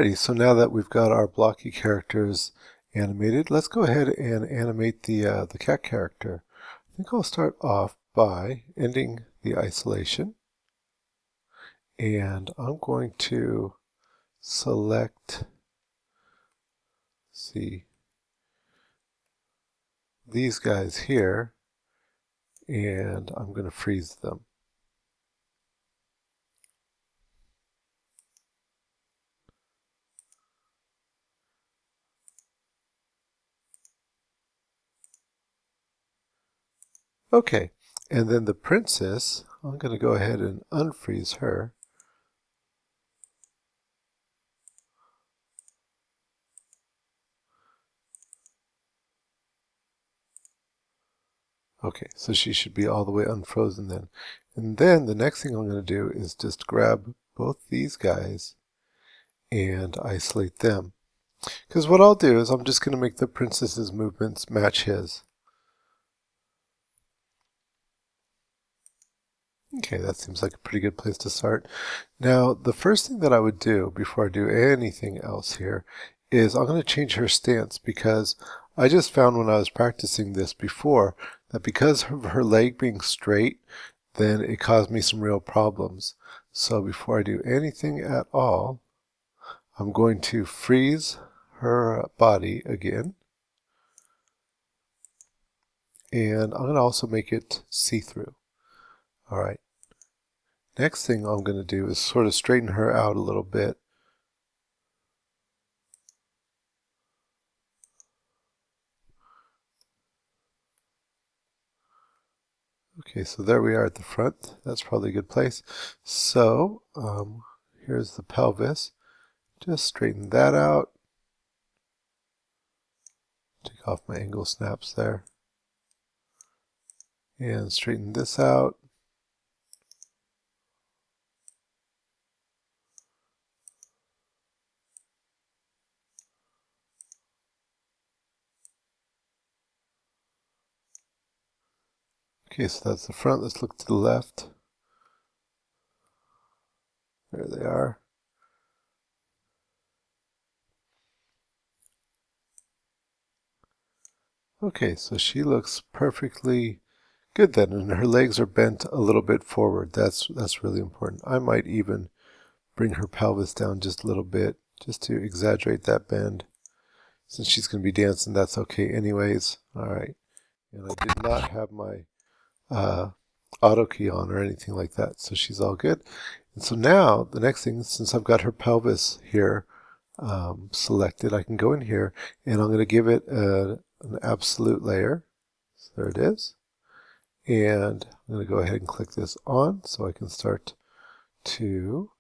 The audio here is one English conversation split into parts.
Alrighty, so now that we've got our blocky characters animated, let's go ahead and animate the cat character. I think I'll start off by ending the isolation, and I'm going to select, see, these guys here, and I'm going to freeze them. Okay, and then the princess, I'm going to go ahead and unfreeze her. Okay, so she should be all the way unfrozen then. And then the next thing I'm going to do is just grab both these guys and isolate them. Because what I'll do is I'm just going to make the princess's movements match his. Okay, that seems like a pretty good place to start. Now, the first thing that I would do before I do anything else here is I'm going to change her stance, because I just found when I was practicing this before that because of her leg being straight, then it caused me some real problems. So before I do anything at all, I'm going to freeze her body again. And I'm going to also make it see-through. Alright. Next thing I'm going to do is sort of straighten her out a little bit. Okay, so there we are at the front. That's probably a good place. So, here's the pelvis. Just straighten that out. Take off my angle snaps there. And straighten this out. Okay, so that's the front. Let's look to the left. There they are. Okay, so she looks perfectly good then, and her legs are bent a little bit forward. That's really important. I might even bring her pelvis down just a little bit, just to exaggerate that bend. Since she's going to be dancing, that's okay anyways. Alright, and I did not have my auto key on or anything like that, so she's all good. And so now the next thing, since I've got her pelvis here selected, I can go in here and I'm going to give it an absolute layer. So there it is. And I'm going to go ahead and click this on so I can start to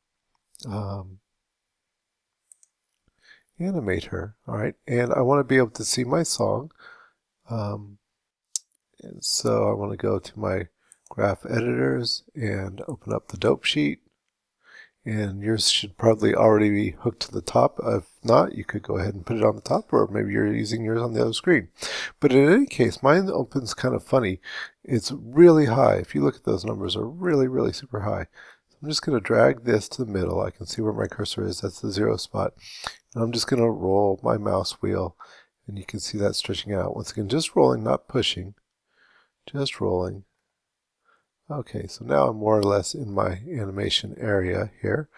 animate her. Alright, and I want to be able to see my song. And so I want to go to my graph editors and open up the dope sheet. And yours should probably already be hooked to the top. If not, you could go ahead and put it on the top, or maybe you're using yours on the other screen. But in any case, mine opens kind of funny. It's really high. If you look at those numbers, are really, really super high. So I'm just going to drag this to the middle. I can see where my cursor is. That's the 0 spot. And I'm just going to roll my mouse wheel, and you can see that stretching out. Once again, just rolling, not pushing. Just rolling. Okay, so now I'm more or less in my animation area here,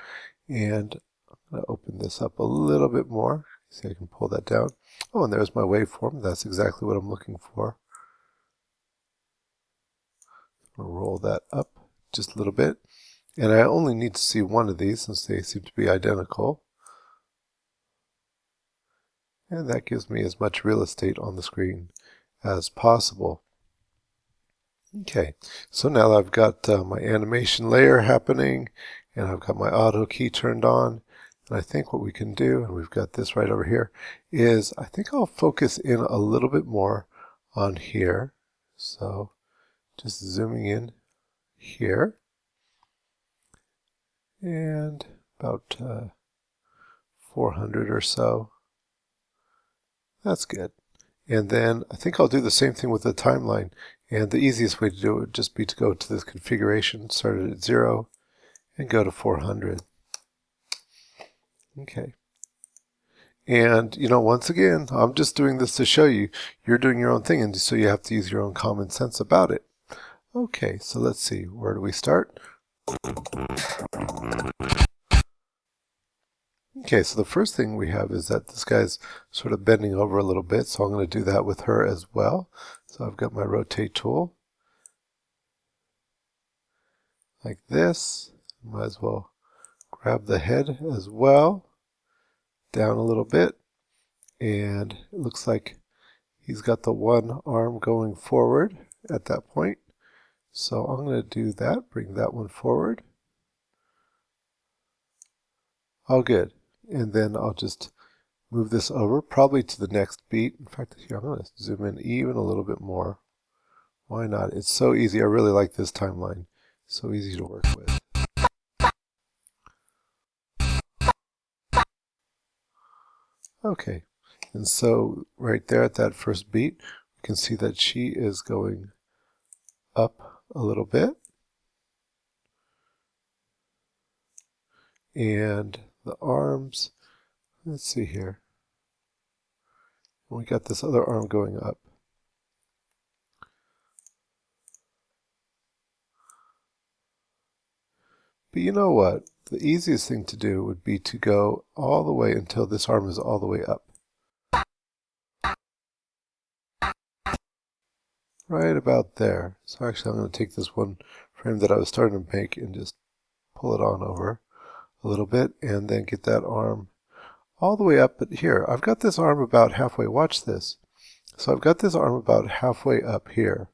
and I'm going to open this up a little bit more. See, I can pull that down. Oh, and there's my waveform. That's exactly what I'm looking for. I'll roll that up just a little bit, and I only need to see one of these since they seem to be identical. And that gives me as much real estate on the screen as possible. Okay, so now that I've got my animation layer happening, and I've got my auto key turned on, and I think what we can do, and we've got this right over here, is I think I'll focus in a little bit more on here. So just zooming in here, and about 400 or so. That's good. And then I think I'll do the same thing with the timeline. And the easiest way to do it would just be to go to this configuration, start it at 0, and go to 400. Okay. And, you know, once again, I'm just doing this to show you, you're doing your own thing, and so you have to use your own common sense about it. Okay, so let's see, where do we start? Okay, so the first thing we have is that this guy's sort of bending over a little bit, so I'm going to do that with her as well. So I've got my rotate tool, like this. Might as well grab the head as well, down a little bit, and it looks like he's got the one arm going forward at that point. So I'm going to do that, bring that one forward. All good. And then I'll just move this over, probably to the next beat. In fact, here I'm going to zoom in even a little bit more. Why not? It's so easy. I really like this timeline. So easy to work with. Okay, and so right there at that first beat, we can see that she is going up a little bit. And the arms, let's see here. We got this other arm going up. But you know what? The easiest thing to do would be to go all the way until this arm is all the way up. Right about there. So actually I'm going to take this one frame that I was starting to make and just pull it on over a little bit and then get that arm all the way up. But here, I've got this arm about halfway. Watch this. So I've got this arm about halfway up here.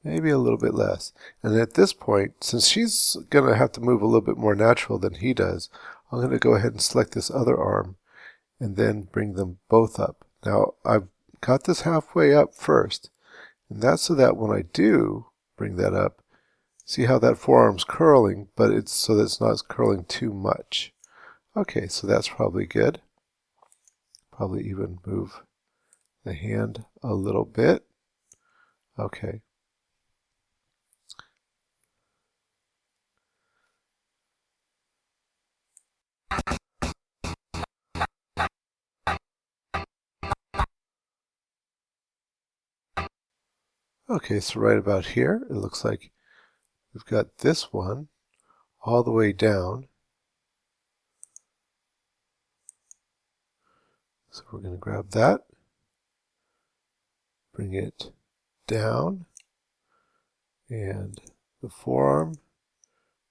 Maybe a little bit less. And at this point, since she's going to have to move a little bit more natural than he does, I'm going to go ahead and select this other arm and then bring them both up. Now, I've got this halfway up first, and that's so that when I do bring that up, see how that forearm's curling, but it's so that it's not curling too much. Okay, so that's probably good. Probably even move the hand a little bit. Okay. Okay, so right about here, it looks like we've got this one all the way down. So we're going to grab that, bring it down, and the forearm,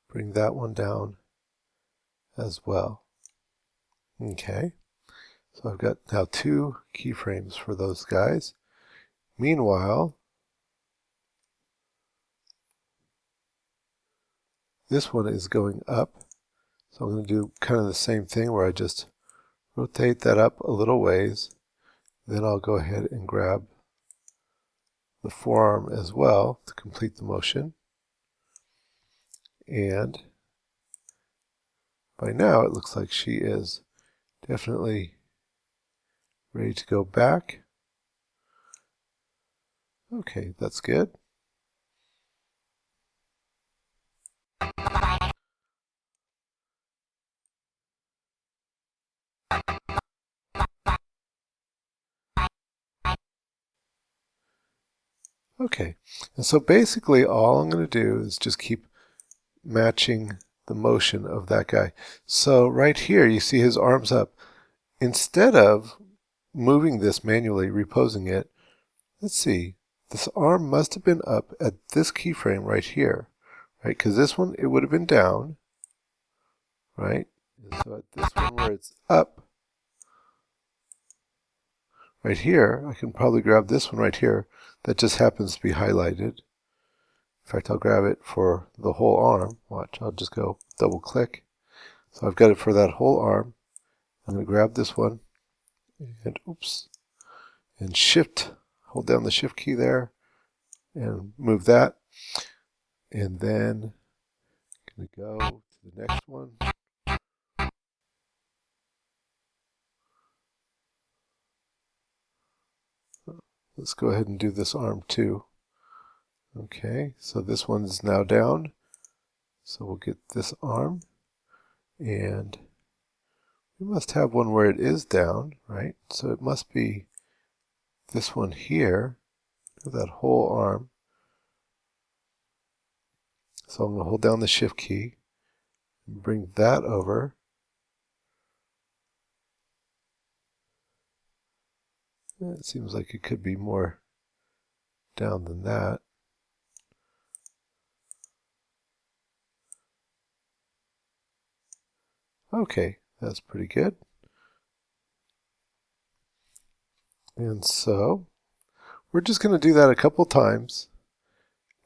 bring that one down as well. Okay, so I've got now two keyframes for those guys. Meanwhile, this one is going up, so I'm going to do kind of the same thing where I just rotate that up a little ways. Then I'll go ahead and grab the forearm as well to complete the motion. And by now it looks like she is definitely ready to go back. Okay, that's good. Okay, and so basically all I'm going to do is just keep matching the motion of that guy. So right here you see his arms up. Instead of moving this manually, reposing it, let's see, this arm must have been up at this keyframe right here, right? Because this one, it would have been down, right? And so at this one where it's up, right here, I can probably grab this one right here that just happens to be highlighted. In fact, I'll grab it for the whole arm. Watch, I'll just go double click. So I've got it for that whole arm. I'm going to grab this one and oops, and shift, hold down the shift key there and move that. And then I'm going to go to the next one. Let's go ahead and do this arm too. Okay, so this one's now down. So we'll get this arm and We must have one where it is down, right? So it must be this one here, that whole arm. So I'm going to hold down the Shift key and bring that over. It seems like it could be more down than that. Okay, that's pretty good. And so we're just going to do that a couple times,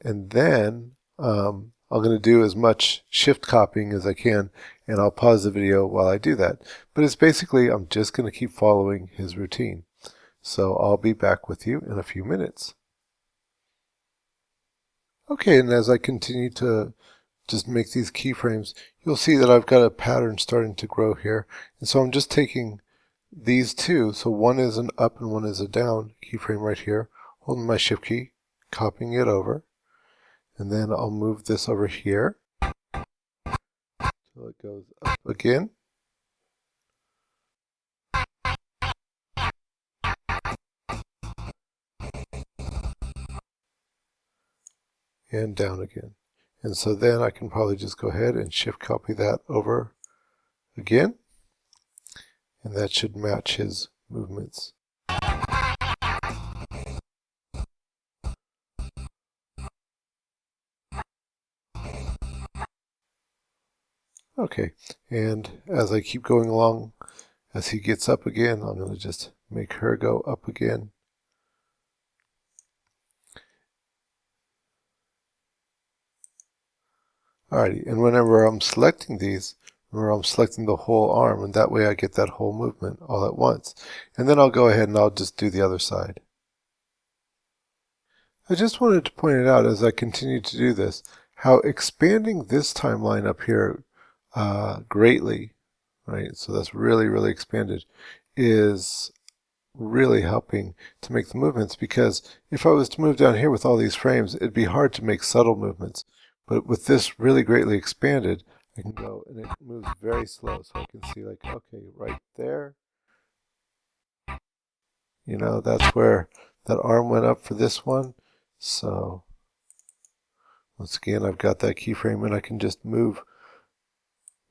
and then I'm going to do as much shift copying as I can, and I'll pause the video while I do that. But it's basically, I'm just going to keep following his routine. So I'll be back with you in a few minutes. Okay, and as I continue to just make these keyframes, you'll see that I've got a pattern starting to grow here. And so I'm just taking these two, so one is an up and one is a down keyframe right here, holding my Shift key, copying it over, and then I'll move this over here until it goes up again. And down again. And so then I can probably just go ahead and Shift copy that over again, and that should match his movements. Okay, and as I keep going along, as he gets up again, I'm going to just make her go up again. Alrighty, and whenever I'm selecting these, remember I'm selecting the whole arm, and that way I get that whole movement all at once. And then I'll go ahead and I'll just do the other side. I just wanted to point it out as I continue to do this, how expanding this timeline up here greatly, right? So that's really, really expanded, is really helping to make the movements, because if I was to move down here with all these frames, it'd be hard to make subtle movements. But with this really greatly expanded, I can go and it moves very slow. So I can see like, okay, right there, you know, that's where that arm went up for this one. So once again, I've got that keyframe and I can just move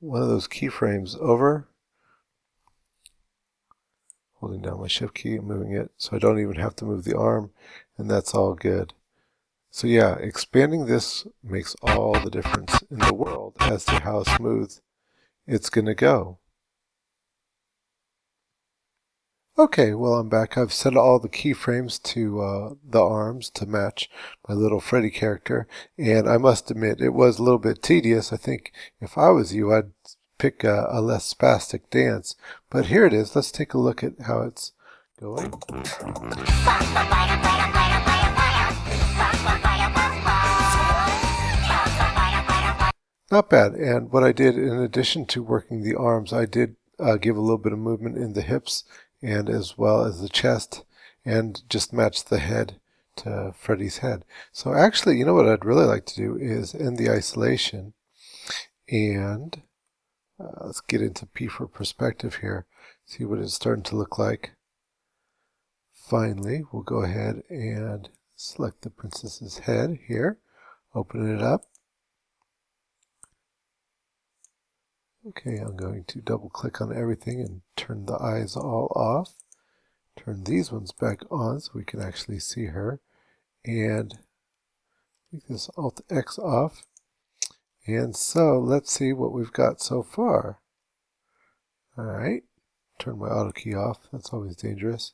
one of those keyframes over, holding down my Shift key and moving it so I don't even have to move the arm, and that's all good. So yeah, expanding this makes all the difference in the world as to how smooth it's going to go. Okay, well I'm back. I've set all the keyframes to the arms to match my little Freddy character, and I must admit it was a little bit tedious. I think if I was you, I'd pick a less spastic dance, but here it is. Let's take a look at how it's going. Not bad. And what I did, in addition to working the arms, I did give a little bit of movement in the hips and as well as the chest, and just match the head to Freddy's head. So actually, you know what I'd really like to do is end the isolation, and let's get into P for perspective here, see what it's starting to look like. Finally, we'll go ahead and select the princess's head here, open it up. Okay, I'm going to double click on everything and turn the eyes all off. Turn these ones back on so we can actually see her. And make this Alt X off. And so let's see what we've got so far. Alright, turn my auto key off. That's always dangerous.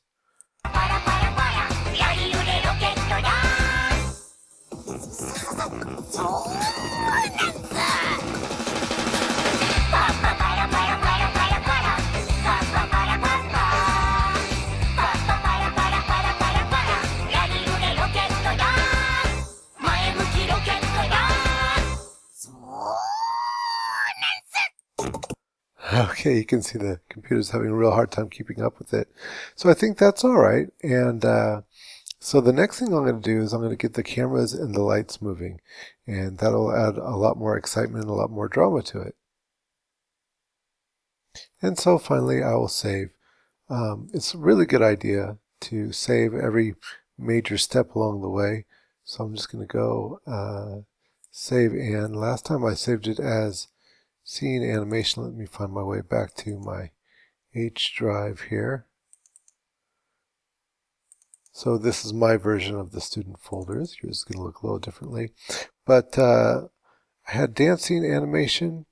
Okay, you can see the computer's having a real hard time keeping up with it. So I think that's all right. And so the next thing I'm going to do is I'm going to get the cameras and the lights moving. And that'll add a lot more excitement and a lot more drama to it. And so finally I will save. It's a really good idea to save every major step along the way. So I'm just going to go save and. Last time I saved it as scene animation. Let me find my way back to my H drive here. So this is my version of the student folders. Yours is going to look a little differently. But I had dancing animation.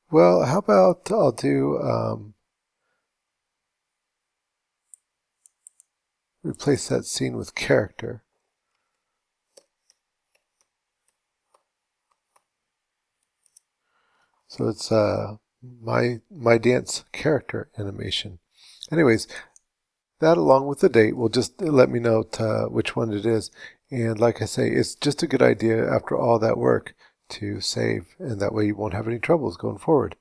Well, how about I'll do replace that scene with character. So it's my dance character animation. Anyways, that along with the date will just let me know which one it is. And like I say, it's just a good idea after all that work to save, and that way you won't have any troubles going forward.